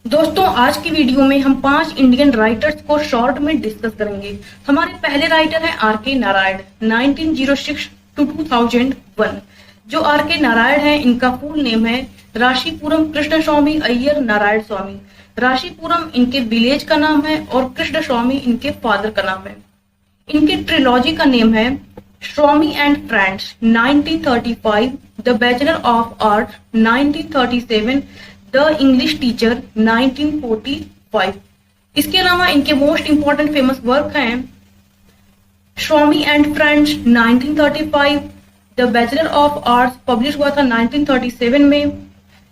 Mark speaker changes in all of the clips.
Speaker 1: दोस्तों, आज की वीडियो में हम 5 इंडियन राइटर्स को शॉर्ट में डिस्कस करेंगे। हमारे पहले राइटर हैं आर के नारायण, 1906 टू 2001। जो आर के नारायण हैं, इनका फुल नेम है राशीपुरम कृष्णस्वामी अय्यर नारायण स्वामी। राशीपुरम इनके विलेज का नाम है और कृष्णस्वामी इनके फादर का नाम है। इनके ट्रिलॉजी का नेम है Swami and friends 1935, the bachelor of art 1937, the English teacher 1945। इसके अलावा इनके मोस्ट इंपॉर्टेंट फेमस वर्क हैं Swami and friends 1935, the bachelor of arts publish हुआ था 1937 में,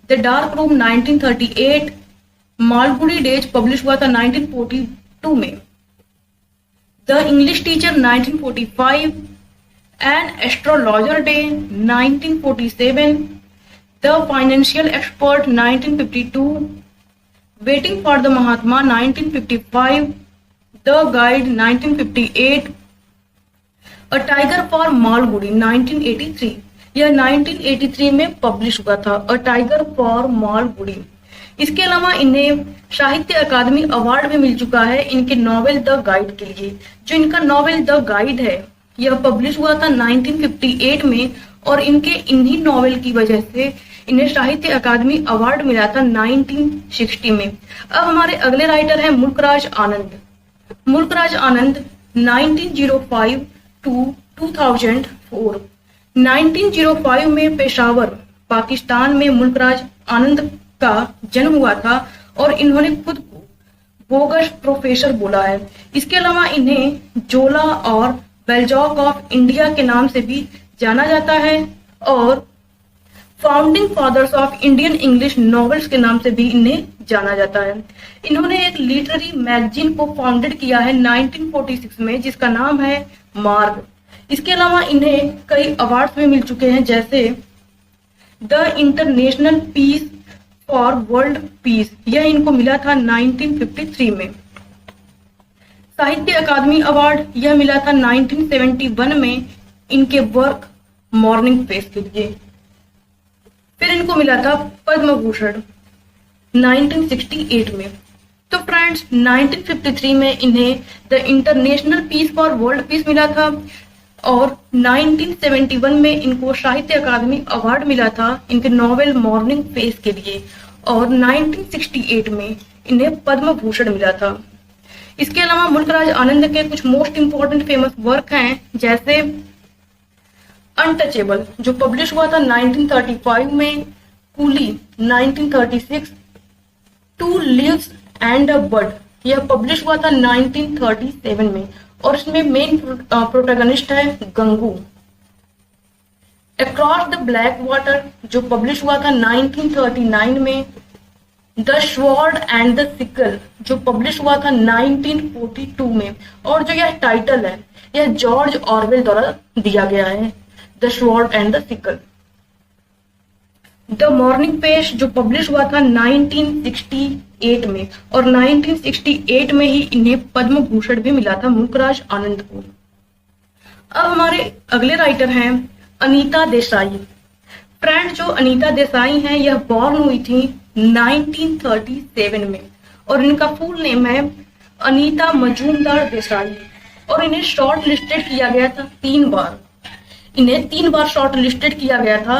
Speaker 1: the dark room 1938, Malgudi days publish हुआ था 1942 में, the English teacher 1945, an astrologer day 1947, the financial expert 1952, waiting for the Mahatma 1955, the guide 1958, a tiger for Malgudi 1983। यह 1983 में publish हुआ था, अ टाइगर फॉर मालगुडी। इसके अलावा इन्हें साहित्य अकादमी अवार्ड भी मिल चुका है इनके नॉवेल द गाइड के लिए। जो इनका नॉवेल द गाइड है, यह पब्लिश हुआ था 1958 में और इनके इन्हीं नॉवेल की वजह से इन्हें साहित्य अकादमी अवार्ड मिला था 1960 में। अब हमारे अगले राइटर हैं मुल्कराज आनंद। मुल्कराज आनंद 1905 टू 2004। 1905 में पेशावर पाकिस्तान में मुल्कराज आनंद का जन्म हुआ था और इन्होंने खुद को बोगस प्रोफेसर बोला है। इसके अलावा इन्हें जोला और बेल्जॉक ऑफ इंडिया के नाम से भी जाना जाता है और founding fathers of Indian English novels के नाम से भी इन्हें जाना जाता है। इन्होंने एक लिटरेरी मैगजीन को फाउंडेड किया है 1946 में, जिसका नाम है मार्ग। इसके अलावा इन्हें कई अवार्ड्स भी मिल चुके हैं, जैसे the international peace for world peace, यह इनको मिला था 1953 में। साहित्य अकादमी अवार्ड यह मिला था 1971 में इनके वर्क मॉर्निंग फेस के लिए। फिर इनको मिला था पद्म भूषण 1968 में। तो फ्रेंड्स, 1953 में इन्हें the international peace for world peace मिला था और 1971 में इनको साहित्य अकादमी अवार्ड मिला था इनके नॉवेल मॉर्निंग फेस के लिए और 1968 में इन्हें पद्म भूषण मिला था। इसके अलावा मुल्कराज आनंद के कुछ मोस्ट इंपॉर्टेंट फेमस वर्क हैं, जैसे अनटचेबल जो पब्लिश हुआ था 1935 में, Coolie 1936, two leaves and a bud यह पब्लिश हुआ था 1937 में और इसमें मेन प्रोटैगनिस्ट है Gangu. Across the black water जो पब्लिश हुआ था 1939 में, the sword and the sickle जो पब्लिश हुआ था 1942 में और जो यह टाइटल है यह जॉर्ज ऑरवेल द्वारा दिया गया है, the sword and the sickle. The morning पेश जो पब्लिश हुआ था 1968 में और 1968 में ही इन्हें पद्म भूषण भी मिला था मुल्कराज आनंद को। अब हमारे अगले राइटर हैं अनीता देसाई। फ्रेंड, जो अनीता देसाई हैं यह बॉर्न हुई थी 1937 में और इनका फुल नेम है अनीता मजूमदार देसाई और इन्हें शॉर्ट लिस्टेड किया गया था 3 बार। इन्हें 3 बार शॉर्ट लिस्टेड किया गया था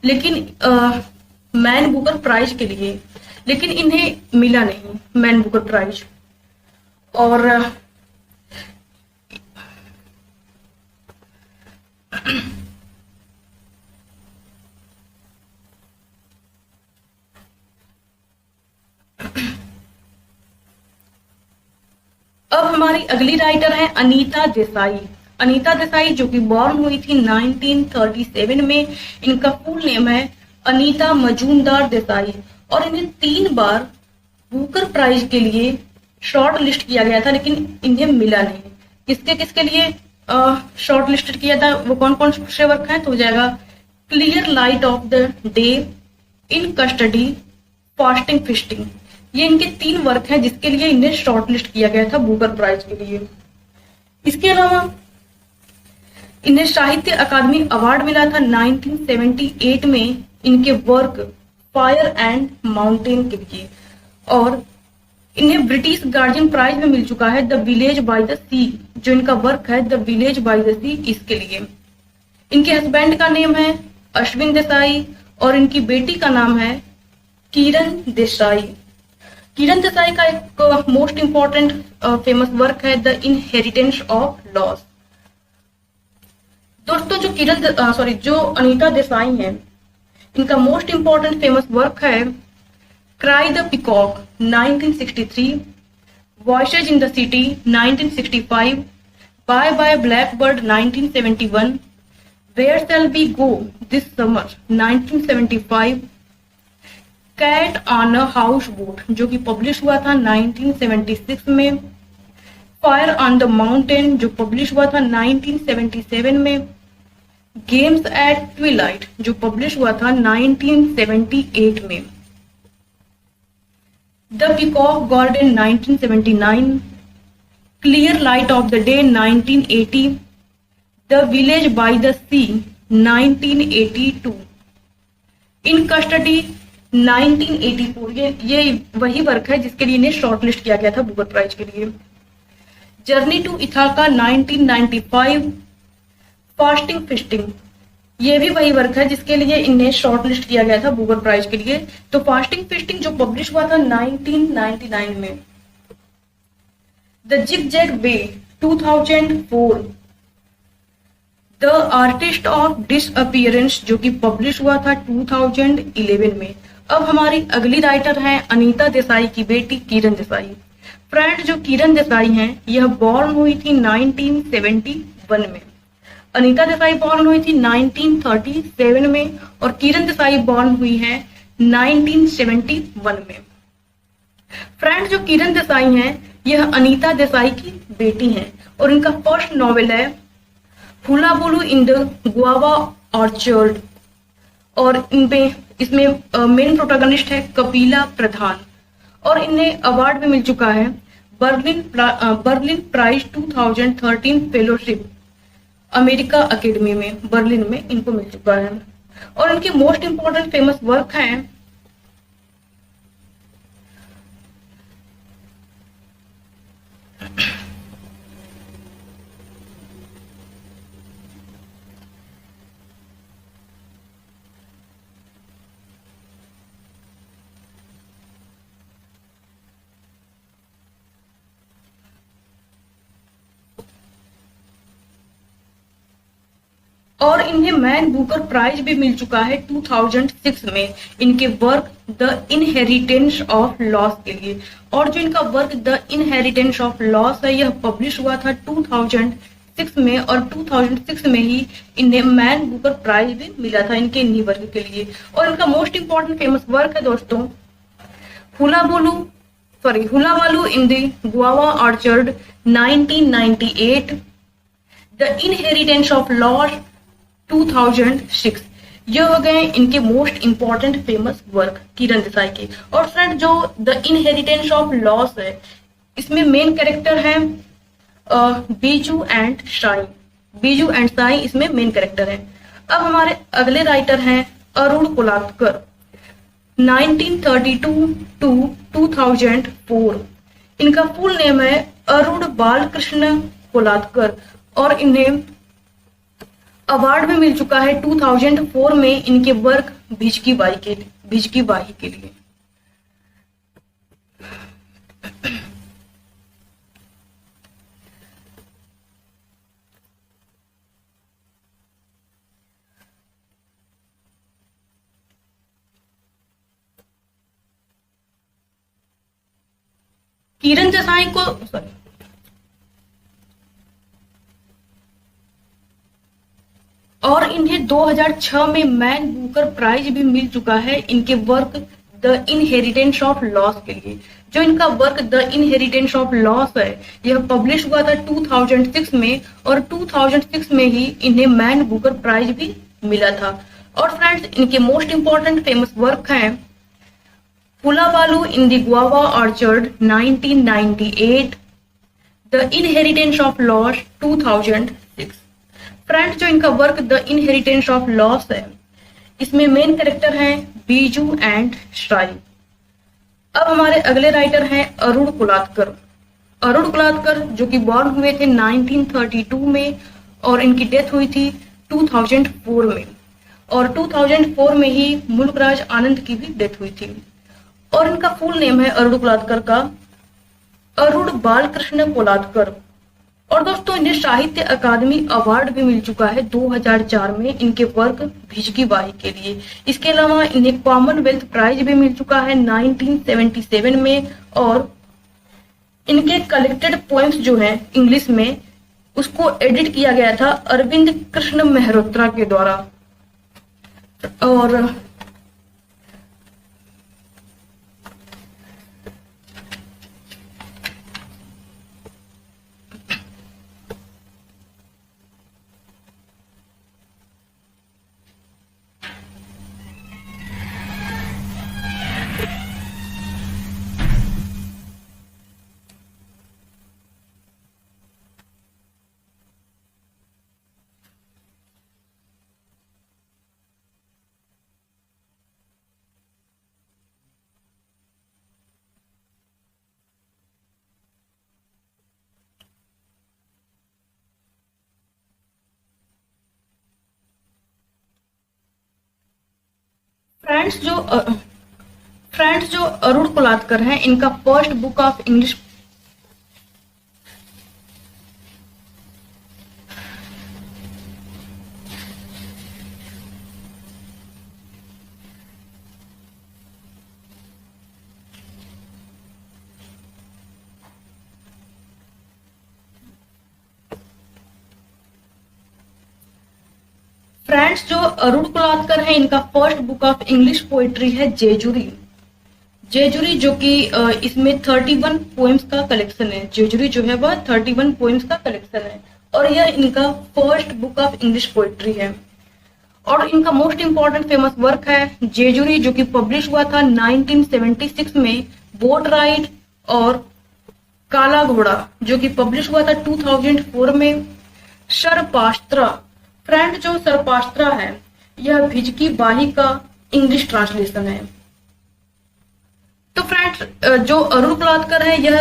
Speaker 1: लेकिन मैन बुकर प्राइज के लिए, लेकिन इन्हें मिला नहीं मैन बुकर प्राइज। और अब हमारी अगली राइटर है अनीता देसाई। अनीता देसाई जो कि बॉर्न हुई थी 1937 में, इनका फुल नेम है अनीता मजूमदार देसाई और इन्हें 3 बार बुकर प्राइज के लिए शॉर्ट लिस्ट किया गया था लेकिन इन्हें मिला नहीं। किसके किसके लिए शॉर्ट लिस्टेड किया था, वो कौन कौन से वर्क हैं, तो हो जाएगा clear light of the day, in custody, fasting feasting. ये इनके 3 वर्क हैं जिसके लिए इन्हें शॉर्ट लिस्ट किया गया था बुकर प्राइज के लिए। इसके अलावा इन्हें साहित्य अकादमी अवार्ड मिला था 1978 में इनके वर्क फायर एंड माउंटेन के लिए और इन्हें ब्रिटिश गार्जियन प्राइज में मिल चुका है द विलेज बाय द सी, जो इनका वर्क है द विलेज बाय द सी, इसके लिए। इनके हस्बैंड का नेम है अश्विन देसाई और इनकी बेटी का नाम है किरण देसाई। किरण देसाई का एक मोस्ट इंपॉर्टेंट फेमस वर्क है द इनहेरिटेंस ऑफ लॉस। दोस्तों जो अनीता देसाई हैं, इनका मोस्ट इंपॉर्टेंट फेमस वर्क है cry the peacock 1963, voices in the city 1965, bye bye blackbird 1971, where shall we go this summer 1975, cat on a house boat जो कि publish हुआ था 1976 में, फायर ऑन द माउंटेन जो पब्लिश हुआ था 1977 में, गेम्स एट ट्विलाइट जो पब्लिश हुआ था 1978 में, the peacock garden 1979, clear light of the day 1980, the village by the sea 1982, in custody 1984। ये वही वर्क है जिसके लिए इन्हें शॉर्टलिस्ट किया गया था बुकर प्राइज के लिए। Journey to Ithaca 1995, fasting feasting, ये भी वही वर्क है जिसके लिए इन्हें शॉर्टलिस्ट किया गया था बुकर प्राइज के लिए। तो फास्टिंग फिस्टिंग जो पब्लिश हुआ था 1999 में, the zigzag way 2004, the artist of disappearance जो कि पब्लिश हुआ था 2011 में। अब हमारी अगली राइटर हैं अनीता देसाई की बेटी किरण देसाई। फ्रेंड, जो किरण देसाई हैं यह बॉर्न हुई थी 1971 में। अनीता देसाई बॉर्न हुई थी 1937 में और किरण देसाई बॉर्न हुई है 1971 में। फ्रेंड, जो किरण देसाई हैं यह अनीता देसाई की बेटी हैं और इनका फर्स्ट नॉवेल है फूला बोलू इन द गुआवा ऑर्चर्ड और इसमें मेन प्रोटोगनिस्ट है कपिला प्रधान और इन्हें अवार्ड भी मिल चुका है Berlin prize 2013 fellowship America academy में, बर्लिन में इनको मिल चुका है। और इनके मोस्ट इंपॉर्टेंट फेमस वर्क हैं और इन्हें मैन बुकर प्राइज भी मिल चुका है 2006 में इनके work the inheritance of loss के लिए। और जो इनका work the inheritance of loss है यह पब्लिश हुआ था 2006 में और 2006 में ही इन्हें मैन बुकर प्राइज भी मिला था इनके इन्हीं वर्क के लिए। और इनका मोस्ट इंपॉर्टेंट फेमस वर्क है दोस्तों हुलावालू in the guava orchard 1998, the inheritance of loss 2006। ये हो गए इनके most important famous work Kiran Desai के। और फ्रेंड, जो द इनहेरिटेंस ऑफ लॉस है इसमें मेन कैरेक्टर है बीजू एंड साई इसमें मेन कैरेक्टर है। अब हमारे अगले राइटर हैं अरुण कोलात्कर 1932 टू 2004। इनका फुल नेम है अरुण बालकृष्ण कोलात्कर और इन्हें अवार्ड भी मिल चुका है 2004 में इनके वर्क भिजकी बाई के लिए। किरण देसाई को और इन्हें 2006 में मैन बुकर प्राइज भी मिल चुका है इनके work the inheritance of loss के लिए। जो इनका work the inheritance of loss है यह पब्लिश हुआ था 2006 में और 2006 में ही इन्हें मैन बुकर प्राइज भी मिला था। और फ्रेंड्स, इनके मोस्ट इंपॉर्टेंट फेमस वर्क हैं hullabaloo in the guava orchard 1998, the inheritance of loss 2006। Friends, जो इनका work the inheritance of loss है इसमें मेन कैरेक्टर हैं बीजू एंड साई। अब अब हमारे अगले राइटर हैं अरुण कुलातकर। अरुण कुलातकर जो कि बॉर्न हुए थे 1932 में और इनकी डेथ हुई थी 2004 में, और 2004 में ही मुल्कराज आनंद की भी डेथ हुई थी। और इनका फुल नेम है अरुण कुलातकर का अरुण बालकृष्ण कुलातकर। और दोस्तों इन्हें साहित्य अकादमी अवार्ड भी मिल चुका है 2004 में इनके वर्क भिजकी बाई के लिए। इसके अलावा इन्हें कॉमनवेल्थ प्राइज भी मिल चुका है 1977 में, और इनके कलेक्टेड पोएम्स जो हैं इंग्लिश में उसको एडिट किया गया था अरविंद कृष्ण मेहरोत्रा के द्वारा। और फ्रेंड्स जो अरुण कुलातकर हैं इनका first book of English friends जो अरुण कुलातकर हैं इनका first book of English poetry है जेजुरी। जेजुरी जो कि इसमें 31 पोएम्स का कलेक्शन है। जेजुरी जो है वह 31 पोएम्स का कलेक्शन है और यह इनका first book of English poetry है। और इनका मोस्ट इंपॉर्टेंट फेमस वर्क है जेजुरी जो कि पब्लिश हुआ था 1976 में, बोट राइड, और काला घोड़ा जो कि पब्लिश हुआ था 2004 में, शरपास्त्रा। फ्रेंड जो सरपास्त्रा है यह भिजकी बाही का इंग्लिश ट्रांसलेशन है। तो फ्रेंड्स जो अरुण कुलातकर है यह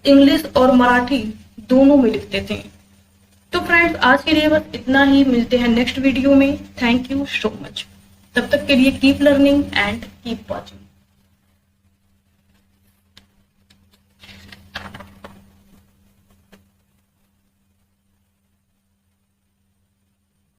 Speaker 1: इंग्लिश और मराठी दोनों में लिखते थे। तो फ्रेंड्स आज के लिए बस इतना ही, मिलते हैं नेक्स्ट वीडियो में। Thank you so much. तब तक के लिए keep learning and keep watching.